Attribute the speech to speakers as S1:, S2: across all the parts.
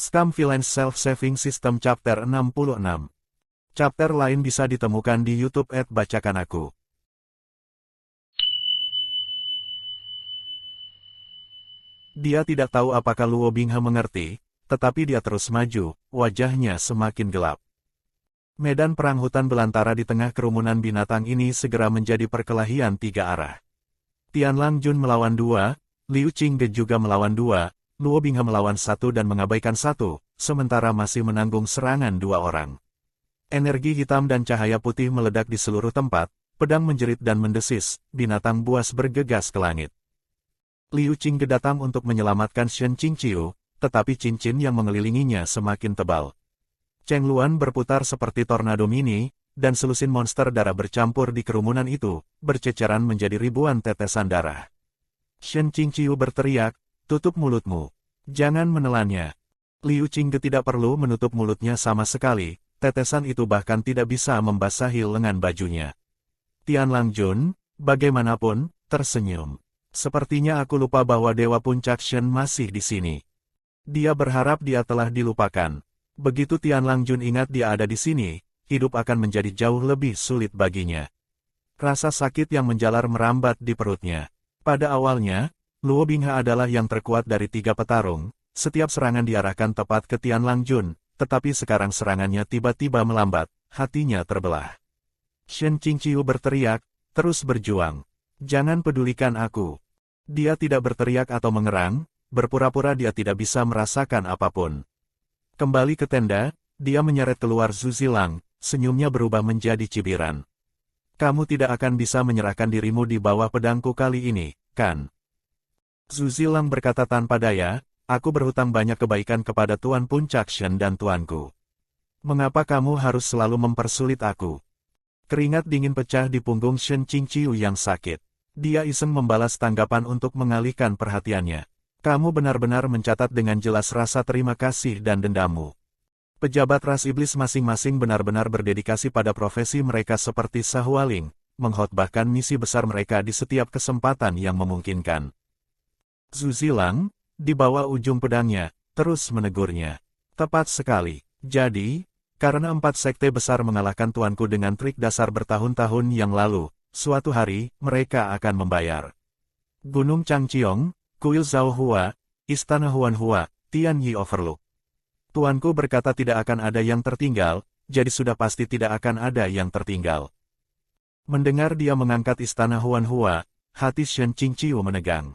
S1: Scam Villains Self-Saving System Chapter 66. Chapter lain bisa ditemukan di YouTube @bacakan aku. Dia tidak tahu apakah Luo Binghe mengerti, tetapi dia terus maju, wajahnya semakin gelap. Medan perang hutan belantara di tengah kerumunan binatang ini segera menjadi perkelahian tiga arah. Tianlang Jun melawan dua, Liu Qingge juga melawan dua, Luo Binghe melawan satu dan mengabaikan satu, sementara masih menanggung serangan dua orang. Energi hitam dan cahaya putih meledak di seluruh tempat, pedang menjerit dan mendesis, binatang buas bergegas ke langit. Liu Qingge datang untuk menyelamatkan Shen Qingqiu, tetapi cincin yang mengelilinginya semakin tebal. Cheng Luan berputar seperti tornado mini, dan selusin monster darah bercampur di kerumunan itu, berceceran menjadi ribuan tetesan darah. Shen Qingqiu berteriak, "Tutup mulutmu. Jangan menelannya." Liu Qingge tidak perlu menutup mulutnya sama sekali, tetesan itu bahkan tidak bisa membasahi lengan bajunya. Tianlang Jun, bagaimanapun, tersenyum. "Sepertinya aku lupa bahwa Dewa Puncak Shen masih di sini." Dia berharap dia telah dilupakan. Begitu Tianlang Jun ingat dia ada di sini, hidup akan menjadi jauh lebih sulit baginya. Rasa sakit yang menjalar merambat di perutnya. Pada awalnya, Luo Binghe adalah yang terkuat dari tiga petarung, setiap serangan diarahkan tepat ke Tianlang Jun, tetapi sekarang serangannya tiba-tiba melambat, hatinya terbelah. Shen Qingqiu berteriak, "Terus berjuang. Jangan pedulikan aku." Dia tidak berteriak atau mengerang, berpura-pura dia tidak bisa merasakan apapun. Kembali ke tenda, dia menyeret keluar Zhu Zilang, senyumnya berubah menjadi cibiran. "Kamu tidak akan bisa menyerahkan dirimu di bawah pedangku kali ini, kan?" Zhu Zilang berkata tanpa daya, "Aku berhutang banyak kebaikan kepada Tuan Puncak Shen dan tuanku. Mengapa kamu harus selalu mempersulit aku?" Keringat dingin pecah di punggung Shen Qingqiu yang sakit. Dia iseng membalas tanggapan untuk mengalihkan perhatiannya. "Kamu benar-benar mencatat dengan jelas rasa terima kasih dan dendammu." Pejabat ras iblis masing-masing benar-benar berdedikasi pada profesi mereka seperti Sahualing, mengkhotbahkan misi besar mereka di setiap kesempatan yang memungkinkan. Zhu Zilang, di bawah ujung pedangnya, terus menegurnya. "Tepat sekali. Jadi, karena 4 sekte besar mengalahkan tuanku dengan trik dasar bertahun-tahun yang lalu, suatu hari, mereka akan membayar. Gunung Changqiong, Kuil Zhao Hua, Istana Huan Hua, Tian Yi Overlook. Tuanku berkata tidak akan ada yang tertinggal, jadi sudah pasti tidak akan ada yang tertinggal." Mendengar dia mengangkat Istana Huan Hua, hati Shen Qingqiu menegang.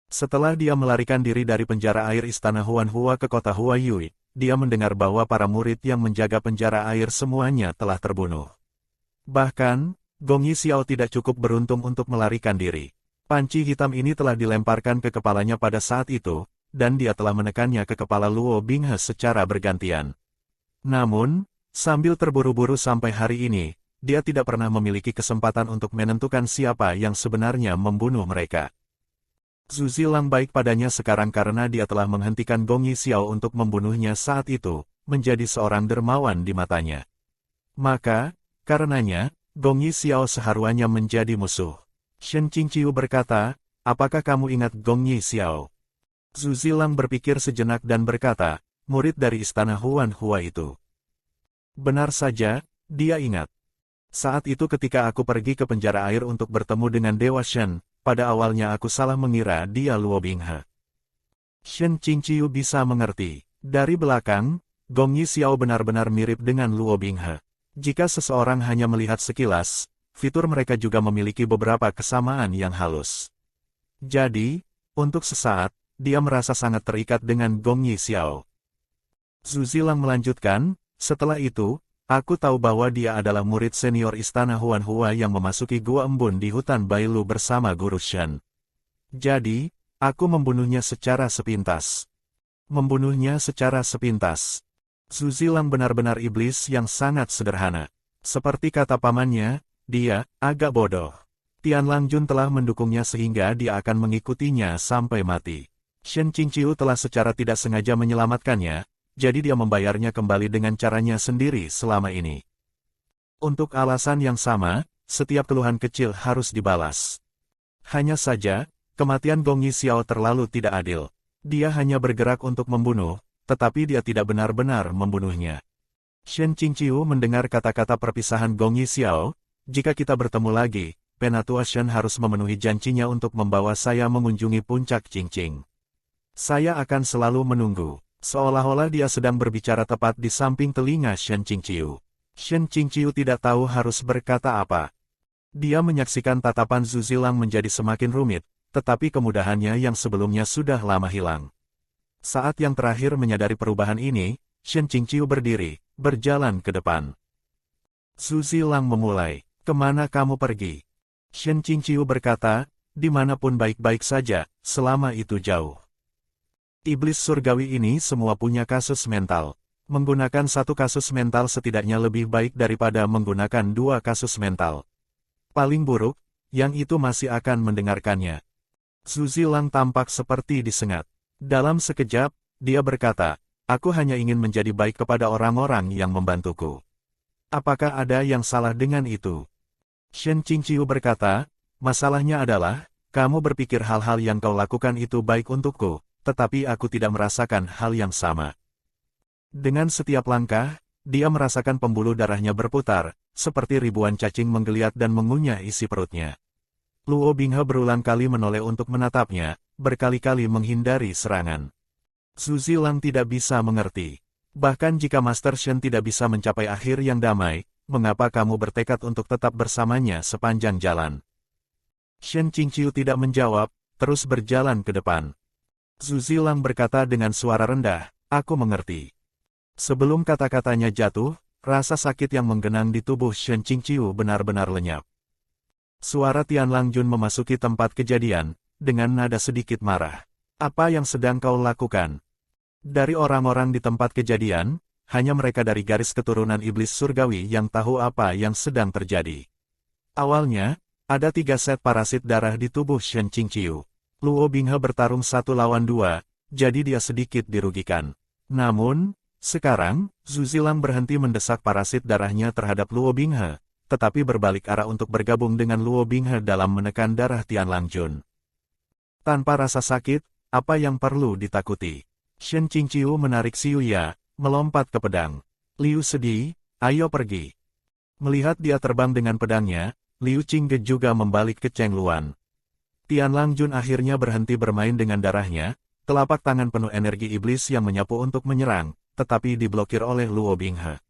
S1: Setelah dia melarikan diri dari penjara air Istana Huan Hua ke kota Huayue, dia mendengar bahwa para murid yang menjaga penjara air semuanya telah terbunuh. Bahkan, Gong Yi Xiao tidak cukup beruntung untuk melarikan diri. Panci hitam ini telah dilemparkan ke kepalanya pada saat itu, dan dia telah menekannya ke kepala Luo Binghe secara bergantian. Namun, sambil terburu-buru sampai hari ini, dia tidak pernah memiliki kesempatan untuk menentukan siapa yang sebenarnya membunuh mereka. Zhu Zilang baik padanya sekarang karena dia telah menghentikan Gong Yi Xiao untuk membunuhnya saat itu, menjadi seorang dermawan di matanya. Maka, karenanya, Gong Yi Xiao seharusnya menjadi musuh. Shen Qingqiu berkata, "Apakah kamu ingat Gong Yi Xiao?" Zhu Zilang berpikir sejenak dan berkata, "Murid dari Istana Huan Hua itu." Benar saja, dia ingat. Saat itu ketika aku pergi ke penjara air untuk bertemu dengan Dewa Shen, pada awalnya aku salah mengira dia Luo Binghe. Shen Qingqiu bisa mengerti. Dari belakang, Gong Yi Xiao benar-benar mirip dengan Luo Binghe. Jika seseorang hanya melihat sekilas, fitur mereka juga memiliki beberapa kesamaan yang halus. Jadi, untuk sesaat, dia merasa sangat terikat dengan Gong Yi Xiao. Zhu Zilang melanjutkan, "Setelah itu, aku tahu bahwa dia adalah murid senior Istana Huan Hua yang memasuki Gua Embun di hutan Bailu bersama Guru Shen. Jadi, aku membunuhnya secara sepintas." Membunuhnya secara sepintas. Zhu Zilang benar-benar iblis yang sangat sederhana. Seperti kata pamannya, dia agak bodoh. Tianlang Jun telah mendukungnya sehingga dia akan mengikutinya sampai mati. Shen Qingqiu telah secara tidak sengaja menyelamatkannya, jadi dia membayarnya kembali dengan caranya sendiri selama ini. Untuk alasan yang sama, setiap keluhan kecil harus dibalas. Hanya saja, kematian Gong Yi Xiao terlalu tidak adil. Dia hanya bergerak untuk membunuh, tetapi dia tidak benar-benar membunuhnya. Shen Qingqiu mendengar kata-kata perpisahan Gong Yixiao, jika kita bertemu lagi, Penatua Shen harus memenuhi janjinya untuk membawa saya mengunjungi puncak Qingqing. Saya akan selalu menunggu. Seolah-olah dia sedang berbicara tepat di samping telinga Shen Qingqiu. Shen Qingqiu tidak tahu harus berkata apa. Dia menyaksikan tatapan Zhu Zilang menjadi semakin rumit, tetapi kemudahannya yang sebelumnya sudah lama hilang. Saat yang terakhir menyadari perubahan ini, Shen Qingqiu berdiri, berjalan ke depan. Zhu Zilang memulai, "Kemana kamu pergi?" Shen Qingqiu berkata, "Dimanapun baik-baik saja, selama itu jauh." Iblis surgawi ini semua punya kasus mental. Menggunakan satu kasus mental setidaknya lebih baik daripada menggunakan dua kasus mental. Paling buruk, yang itu masih akan mendengarkannya. Zhu Zilang tampak seperti disengat. Dalam sekejap, dia berkata, "Aku hanya ingin menjadi baik kepada orang-orang yang membantuku. Apakah ada yang salah dengan itu?" Shen Qingqiu berkata, "Masalahnya adalah, kamu berpikir hal-hal yang kau lakukan itu baik untukku, tetapi aku tidak merasakan hal yang sama." Dengan setiap langkah, dia merasakan pembuluh darahnya berputar, seperti ribuan cacing menggeliat dan mengunyah isi perutnya. Luo Binghe berulang kali menoleh untuk menatapnya, berkali-kali menghindari serangan. Zhu Zilang tidak bisa mengerti. Bahkan jika Master Shen tidak bisa mencapai akhir yang damai, mengapa kamu bertekad untuk tetap bersamanya sepanjang jalan? Shen Qingqiu tidak menjawab, terus berjalan ke depan. Zhu Zilang berkata dengan suara rendah, "Aku mengerti." Sebelum kata-katanya jatuh, rasa sakit yang menggenang di tubuh Shen Qingqiu benar-benar lenyap. Suara Tianlang Jun memasuki tempat kejadian, dengan nada sedikit marah. "Apa yang sedang kau lakukan?" Dari orang-orang di tempat kejadian, hanya mereka dari garis keturunan iblis surgawi yang tahu apa yang sedang terjadi. Awalnya, ada 3 set parasit darah di tubuh Shen Qingqiu. Luo Binghe bertarung 1 lawan 2, jadi dia sedikit dirugikan. Namun, sekarang, Zhu Zilang berhenti mendesak parasit darahnya terhadap Luo Binghe, tetapi berbalik arah untuk bergabung dengan Luo Binghe dalam menekan darah Tianlang Jun. Tanpa rasa sakit, apa yang perlu ditakuti? Shen Qingqiu menarik Xiuya, melompat ke pedang. "Liu sedih, ayo pergi." Melihat dia terbang dengan pedangnya, Liu Qingge juga membalik ke Cheng Luan. Tianlang Jun akhirnya berhenti bermain dengan darahnya, telapak tangan penuh energi iblis yang menyapu untuk menyerang, tetapi diblokir oleh Luo Binghe.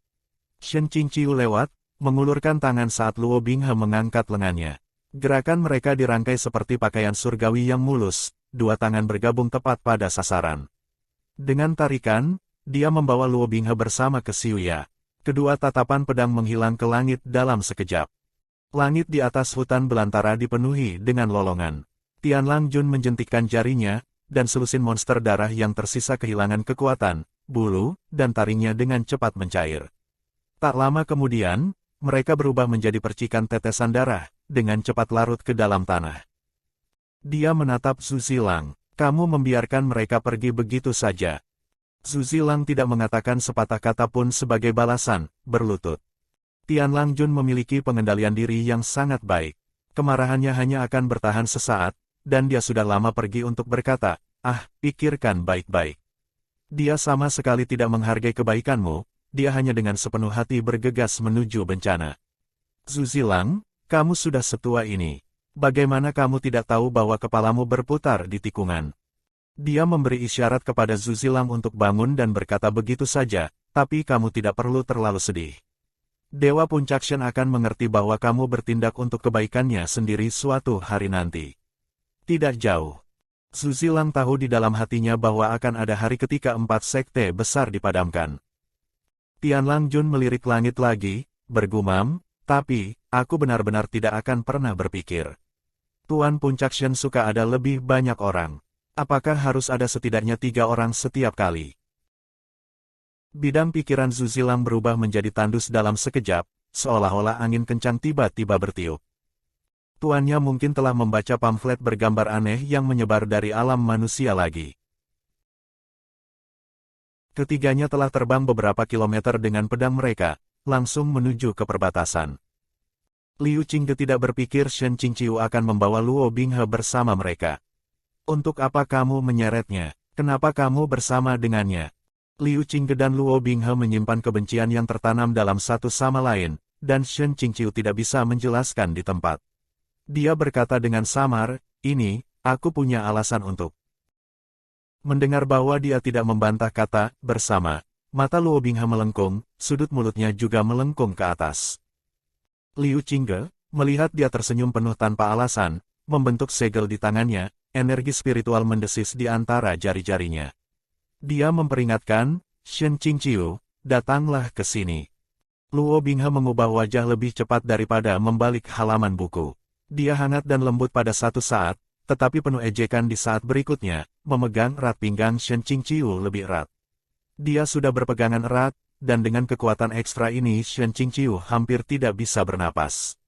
S1: Shen Qingqiu lewat, mengulurkan tangan saat Luo Binghe mengangkat lengannya. Gerakan mereka dirangkai seperti pakaian surgawi yang mulus, 2 tangan bergabung tepat pada sasaran. Dengan tarikan, dia membawa Luo Binghe bersama ke Xiuya. Kedua tatapan pedang menghilang ke langit dalam sekejap. Langit di atas hutan belantara dipenuhi dengan lolongan. Tianlang Jun menjentikkan jarinya, dan selusin monster darah yang tersisa kehilangan kekuatan, bulu, dan taringnya dengan cepat mencair. Tak lama kemudian, mereka berubah menjadi percikan tetesan darah, dengan cepat larut ke dalam tanah. Dia menatap Zhu Zilang, "Kamu membiarkan mereka pergi begitu saja." Zhu Zilang tidak mengatakan sepatah kata pun sebagai balasan, berlutut. Tianlang Jun memiliki pengendalian diri yang sangat baik. Kemarahannya hanya akan bertahan sesaat, dan dia sudah lama pergi untuk berkata, "Pikirkan baik-baik." Dia sama sekali tidak menghargai kebaikanmu, dia hanya dengan sepenuh hati bergegas menuju bencana. "Zhu Zilang, kamu sudah setua ini. Bagaimana kamu tidak tahu bahwa kepalamu berputar di tikungan?" Dia memberi isyarat kepada Zhu Zilang untuk bangun dan berkata begitu saja, "Tapi kamu tidak perlu terlalu sedih. Dewa Puncak Shen akan mengerti bahwa kamu bertindak untuk kebaikannya sendiri suatu hari nanti. Tidak jauh." Zhu Zilang tahu di dalam hatinya bahwa akan ada hari ketika 4 sekte besar dipadamkan. Tianlang Jun melirik langit lagi, bergumam, "Tapi, aku benar-benar tidak akan pernah berpikir. Tuan Puncak Shen suka ada lebih banyak orang. Apakah harus ada setidaknya 3 orang setiap kali?" Bidang pikiran Zhu Zilang berubah menjadi tandus dalam sekejap, seolah-olah angin kencang tiba-tiba bertiup. Tuannya mungkin telah membaca pamflet bergambar aneh yang menyebar dari alam manusia lagi. Ketiganya telah terbang beberapa kilometer dengan pedang mereka, langsung menuju ke perbatasan. Liu Qingge tidak berpikir Shen Qingqiu akan membawa Luo Binghe bersama mereka. "Untuk apa kamu menyeretnya? Kenapa kamu bersama dengannya?" Liu Qingge dan Luo Binghe menyimpan kebencian yang tertanam dalam satu sama lain, dan Shen Qingqiu tidak bisa menjelaskan di tempat. Dia berkata dengan samar, "Ini, aku punya alasan untuk." Mendengar bahwa dia tidak membantah kata "bersama", mata Luo Binghe melengkung, sudut mulutnya juga melengkung ke atas. Liu Qingge, melihat dia tersenyum penuh tanpa alasan, membentuk segel di tangannya, energi spiritual mendesis di antara jari-jarinya. Dia memperingatkan, "Shen Qingqiu, datanglah ke sini." Luo Binghe mengubah wajah lebih cepat daripada membalik halaman buku. Dia hangat dan lembut pada satu saat, tetapi penuh ejekan di saat berikutnya, memegang erat pinggang Shen Qingqiu lebih erat. Dia sudah berpegangan erat, dan dengan kekuatan ekstra ini Shen Qingqiu hampir tidak bisa bernapas.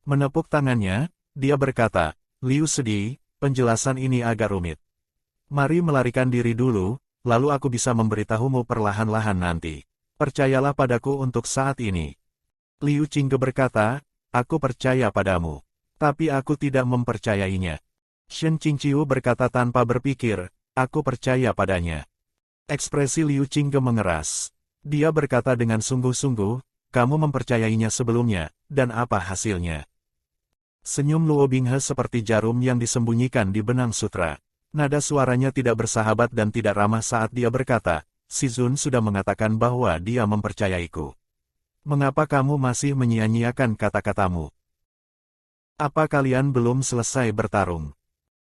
S1: Menepuk tangannya, dia berkata, "Liu sedih, penjelasan ini agak rumit. Mari melarikan diri dulu, lalu aku bisa memberitahumu perlahan-lahan nanti. Percayalah padaku untuk saat ini." Liu Qingge berkata, "Aku percaya padamu. Tapi aku tidak mempercayainya." Shen Qingqiu berkata tanpa berpikir, "Aku percaya padanya." Ekspresi Liu Qingge mengeras. Dia berkata dengan sungguh-sungguh, "Kamu mempercayainya sebelumnya, dan apa hasilnya?" Senyum Luo Binghe seperti jarum yang disembunyikan di benang sutra. Nada suaranya tidak bersahabat dan tidak ramah saat dia berkata, "Si Zun sudah mengatakan bahwa dia mempercayaiku. Mengapa kamu masih menyia-nyiakan kata-katamu? Apa kalian belum selesai bertarung?"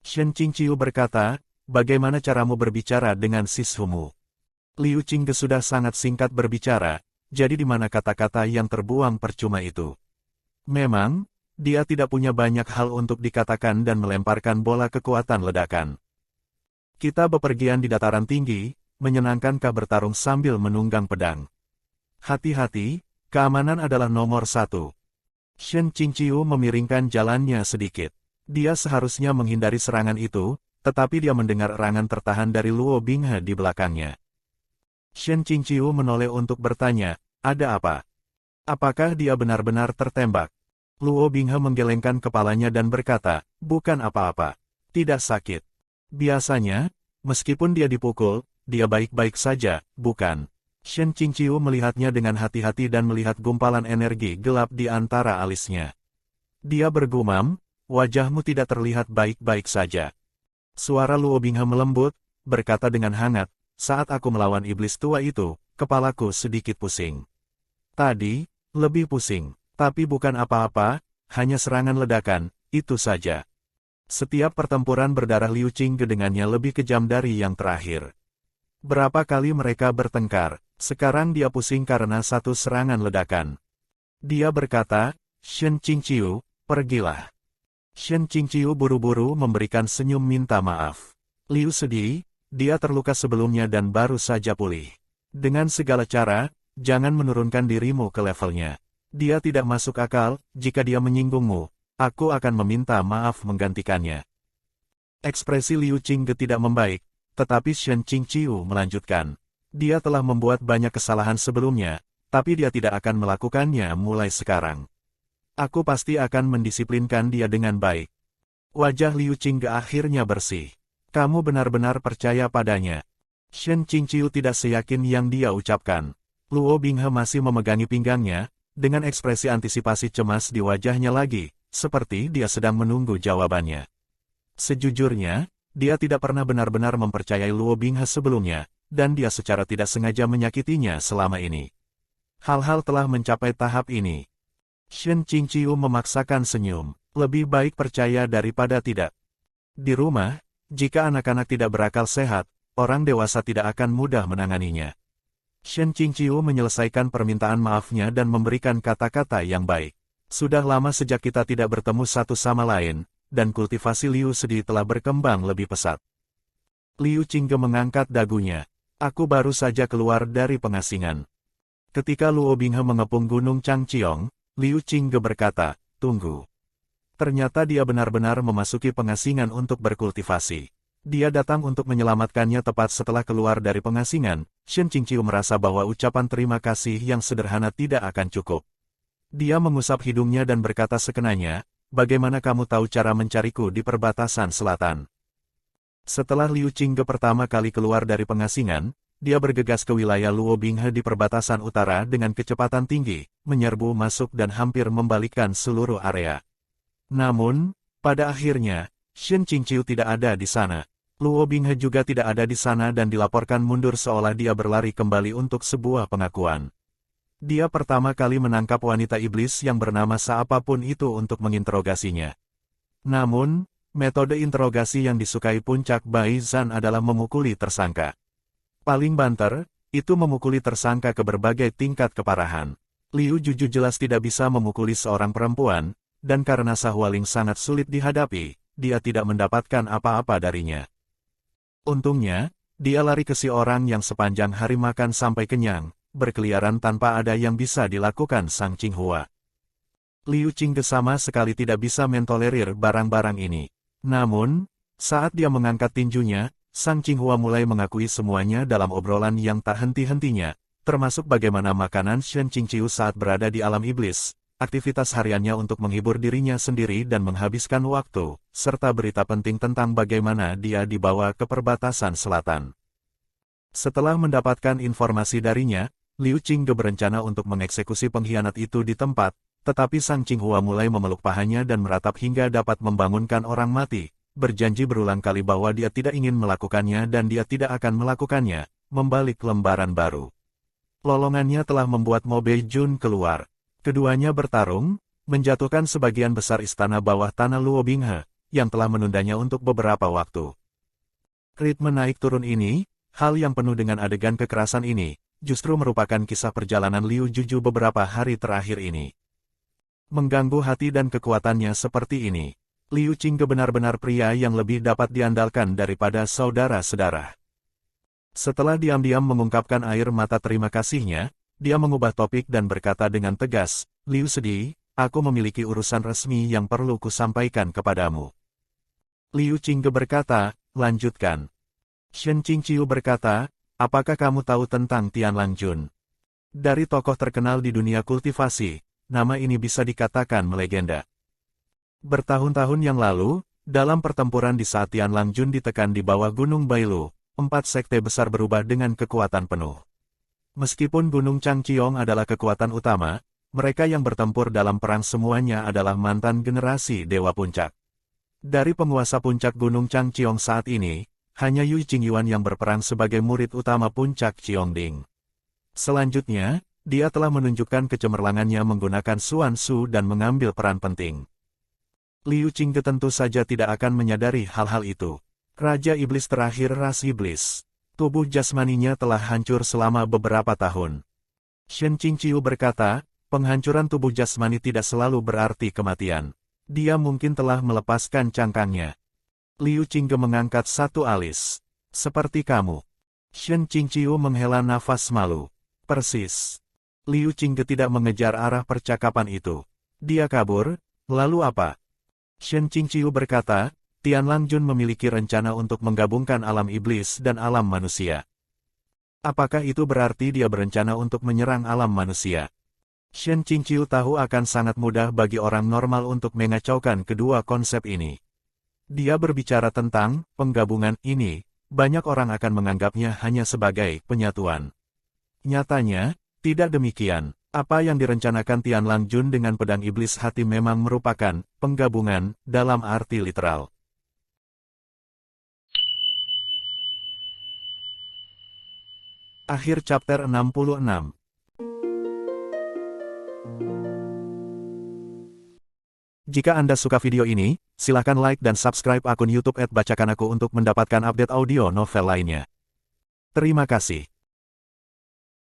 S1: Shen Qingqiu berkata, "Bagaimana caramu berbicara dengan sishumu?" Liu Qingge sudah sangat singkat berbicara, jadi di mana kata-kata yang terbuang percuma itu. Memang, dia tidak punya banyak hal untuk dikatakan dan melemparkan bola kekuatan ledakan. "Kita bepergian di dataran tinggi, menyenangkankah bertarung sambil menunggang pedang? Hati-hati, keamanan adalah nomor satu." Shen Qingqiu memiringkan jalannya sedikit. Dia seharusnya menghindari serangan itu, tetapi dia mendengar erangan tertahan dari Luo Binghe di belakangnya. Shen Qingqiu menoleh untuk bertanya, "Ada apa? Apakah dia benar-benar tertembak?" Luo Binghe menggelengkan kepalanya dan berkata, "Bukan apa-apa. Tidak sakit. Biasanya, meskipun dia dipukul, dia baik-baik saja, bukan?" Shen Qingqiu melihatnya dengan hati-hati dan melihat gumpalan energi gelap di antara alisnya. Dia bergumam, "Wajahmu tidak terlihat baik-baik saja." Suara Luo Binghe melembut, berkata dengan hangat, "Saat aku melawan iblis tua itu, kepalaku sedikit pusing. Tadi, lebih pusing, tapi bukan apa-apa, hanya serangan ledakan, itu saja." Setiap pertempuran berdarah Liu Qingge dengannya lebih kejam dari yang terakhir. Berapa kali mereka bertengkar, sekarang dia pusing karena satu serangan ledakan. Dia berkata, "Shen Qingqiu, pergilah." Shen Qingqiu buru-buru memberikan senyum minta maaf. Liu sedih, dia terluka sebelumnya dan baru saja pulih. Dengan segala cara, jangan menurunkan dirimu ke levelnya. Dia tidak masuk akal, jika dia menyinggungmu, aku akan meminta maaf menggantikannya. Ekspresi Liu Qingge tidak membaik, tetapi Shen Qingqiu melanjutkan. Dia telah membuat banyak kesalahan sebelumnya, tapi dia tidak akan melakukannya mulai sekarang. Aku pasti akan mendisiplinkan dia dengan baik. Wajah Liu Qingge akhirnya bersih. "Kamu benar-benar percaya padanya?" Shen Qingqiu tidak seyakin yang dia ucapkan. Luo Binghe masih memegangi pinggangnya, dengan ekspresi antisipasi cemas di wajahnya lagi, seperti dia sedang menunggu jawabannya. Sejujurnya, dia tidak pernah benar-benar mempercayai Luo Binghe sebelumnya, dan dia secara tidak sengaja menyakitinya selama ini. Hal-hal telah mencapai tahap ini. Shen Qingqiu memaksakan senyum, "Lebih baik percaya daripada tidak. Di rumah, jika anak-anak tidak berakal sehat, orang dewasa tidak akan mudah menanganinya." Shen Qingqiu menyelesaikan permintaan maafnya dan memberikan kata-kata yang baik. "Sudah lama sejak kita tidak bertemu satu sama lain, dan kultivasi Liu sedih telah berkembang lebih pesat." Liu Qingge mengangkat dagunya. "Aku baru saja keluar dari pengasingan." Ketika Luo Binghe mengepung Gunung Changqiong, Liu Qingge berkata, "Tunggu." Ternyata dia benar-benar memasuki pengasingan untuk berkultivasi. Dia datang untuk menyelamatkannya tepat setelah keluar dari pengasingan. Shen Qingqiu merasa bahwa ucapan terima kasih yang sederhana tidak akan cukup. Dia mengusap hidungnya dan berkata sekenanya, "Bagaimana kamu tahu cara mencariku di perbatasan selatan?" Setelah Liu Qingge pertama kali keluar dari pengasingan, dia bergegas ke wilayah Luo Binghe di perbatasan utara dengan kecepatan tinggi, menyerbu masuk dan hampir membalikkan seluruh area. Namun, pada akhirnya, Shen Qingqiu tidak ada di sana. Luo Binghe juga tidak ada di sana dan dilaporkan mundur seolah dia berlari kembali untuk sebuah pengakuan. Dia pertama kali menangkap wanita iblis yang bernama siapapun itu untuk menginterogasinya. Namun, metode interogasi yang disukai Puncak Bai Zhan adalah memukuli tersangka. Paling banter, itu memukuli tersangka ke berbagai tingkat keparahan. Liu Juju jelas tidak bisa memukuli seorang perempuan, dan karena Sahualing sangat sulit dihadapi, dia tidak mendapatkan apa-apa darinya. Untungnya, dia lari ke si orang yang sepanjang hari makan sampai kenyang, berkeliaran tanpa ada yang bisa dilakukan Sang Qinghua. Liu Qingge sama sekali tidak bisa mentolerir barang-barang ini. Namun, saat dia mengangkat tinjunya, Sang Qinghua mulai mengakui semuanya dalam obrolan yang tak henti-hentinya, termasuk bagaimana makanan Shen Qingqiu saat berada di alam iblis, aktivitas hariannya untuk menghibur dirinya sendiri dan menghabiskan waktu, serta berita penting tentang bagaimana dia dibawa ke perbatasan selatan. Setelah mendapatkan informasi darinya, Liu Qingge berencana untuk mengeksekusi pengkhianat itu di tempat, tetapi Sang Qinghua mulai memeluk pahanya dan meratap hingga dapat membangunkan orang mati, berjanji berulang kali bahwa dia tidak ingin melakukannya dan dia tidak akan melakukannya, membalik lembaran baru. Lolongannya telah membuat Mo Beijun keluar. Keduanya bertarung, menjatuhkan sebagian besar istana bawah tanah Luo Binghe, yang telah menundanya untuk beberapa waktu. Ritme naik turun ini, hal yang penuh dengan adegan kekerasan ini, justru merupakan kisah perjalanan Liu Juju beberapa hari terakhir ini. Mengganggu hati dan kekuatannya seperti ini, Liu Qingge benar-benar pria yang lebih dapat diandalkan daripada saudara-saudara. Setelah diam-diam mengungkapkan air mata terima kasihnya, dia mengubah topik dan berkata dengan tegas, "Liu sedih, aku memiliki urusan resmi yang perlu kusampaikan kepadamu." Liu Qingge berkata, "Lanjutkan." Shen Qingqiu berkata, "Apakah kamu tahu tentang Tian Langjun?" Dari tokoh terkenal di dunia kultivasi, nama ini bisa dikatakan melegenda. Bertahun-tahun yang lalu, dalam pertempuran di saat Tian Langjun ditekan di bawah Gunung Bailu, 4 sekte besar berubah dengan kekuatan penuh. Meskipun Gunung Changqiong adalah kekuatan utama, mereka yang bertempur dalam perang semuanya adalah mantan generasi Dewa Puncak. Dari penguasa puncak Gunung Changqiong saat ini, hanya Yui Qingyuan yang berperang sebagai murid utama Puncak Qiongding. Selanjutnya, dia telah menunjukkan kecemerlangannya menggunakan Xuan Su dan mengambil peran penting. Liu Qingge tentu saja tidak akan menyadari hal-hal itu. Raja Iblis terakhir ras Iblis. Tubuh jasmaninya telah hancur selama beberapa tahun. Shen Qingqiu berkata, penghancuran tubuh jasmani tidak selalu berarti kematian. Dia mungkin telah melepaskan cangkangnya. Liu Qingge mengangkat satu alis. Seperti kamu. Shen Qingqiu menghela nafas malu. Persis. Liu Qingge tidak mengejar arah percakapan itu. Dia kabur, lalu apa? Shen Qingqiu berkata, Tian Langjun memiliki rencana untuk menggabungkan alam iblis dan alam manusia. Apakah itu berarti dia berencana untuk menyerang alam manusia? Shen Qingqiu tahu akan sangat mudah bagi orang normal untuk mengacaukan kedua konsep ini. Dia berbicara tentang penggabungan ini, banyak orang akan menganggapnya hanya sebagai penyatuan. Nyatanya, tidak demikian. Apa yang direncanakan Tian Langjun dengan pedang iblis hati memang merupakan penggabungan dalam arti literal. Akhir chapter 66. Jika Anda suka video ini, silakan like dan subscribe akun YouTube @bacakanaku untuk mendapatkan update audio novel lainnya. Terima kasih.